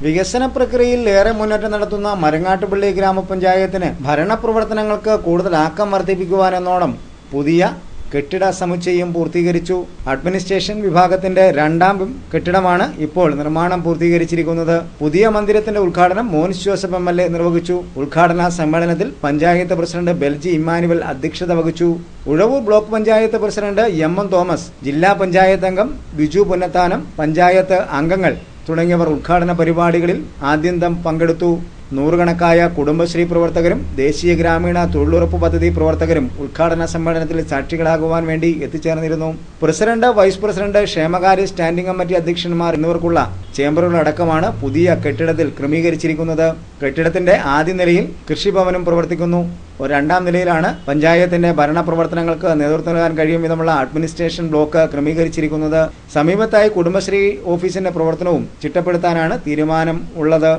വികസന പ്രക്രിയയിൽ ഏറെ മുന്നേറ്റം നടത്തുന്ന മരങ്ങാട്ടുപള്ളി ഗ്രാമപഞ്ചായത്തിന് ഭരണപ്രവർത്തനങ്ങൾക്ക് കൂടുതൽ ആക്കം വർദ്ധിപ്പിക്കുവാനെന്നോണം പുതിയ കെട്ടിട സമുച്ചയം പൂർത്തീകരിച്ചു. അഡ്മിനിസ്ട്രേഷൻ വിഭാഗത്തിന്റെ രണ്ടാം കെട്ടിടമാണ് ഇപ്പോൾ നിർമ്മാണം പൂർത്തീകരിച്ചിരിക്കുന്നത്. പുതിയ മന്ദിരത്തിന്റെ ഉദ്ഘാടനം മോൻസ് ജോസഫ് MLA നിർവഹിച്ചു. ഉദ്ഘാടന സമ്മേളനത്തിൽ പഞ്ചായത്ത് പ്രസിഡന്റ് ബെൽജി ഇമ്മാനുവൽ അധ്യക്ഷത വഹിച്ചു. Uzhavoor block panchayat president MM Thomas, ജില്ലാ പഞ്ചായത്ത് അംഗം ബിജു പുന്നത്താനം, പഞ്ചായത്ത് അംഗങ്ങൾ തുടങ്ങിയവർ ഉദ്ഘാടന പരിപാടികളിൽ ആദ്യന്തം പങ്കെടുത്തു. നൂറുകണക്കായ കുടുംബശ്രീ പ്രവർത്തകരും ദേശീയ ഗ്രാമീണ തൊഴിലുറപ്പ് പദ്ധതി പ്രവർത്തകരും ഉദ്ഘാടന സമ്മേളനത്തിൽ സാക്ഷികളാകുവാൻ വേണ്ടി എത്തിച്ചേർന്നിരുന്നു. പ്രസിഡന്റ്, വൈസ് പ്രസിഡന്റ്, ക്ഷേമകാര്യ സ്റ്റാൻഡിംഗ് കമ്മിറ്റി അധ്യക്ഷന്മാർ എന്നിവർക്കുള്ള ചേംബറുകളടക്കമാണ് പുതിയ കെട്ടിടത്തിൽ ക്രമീകരിച്ചിരിക്കുന്നത്. കെട്ടിടത്തിന്റെ ആദ്യ നിലയിൽ കൃഷിഭവനും പ്രവർത്തിക്കുന്നു. രണ്ടാം നിലയിലാണ് പഞ്ചായത്തിന്റെ ഭരണ പ്രവർത്തനങ്ങൾക്ക് നേതൃത്വം നൽകാൻ കഴിയും വിധമുള്ള അഡ്മിനിസ്ട്രേഷൻ ബ്ലോക്ക് ക്രമീകരിച്ചിരിക്കുന്നത്. സമീപത്തായി കുടുംബശ്രീ ഓഫീസിന്റെ പ്രവർത്തനവും ചിട്ടപ്പെടുത്താനാണ് തീരുമാനം ഉള്ളത്.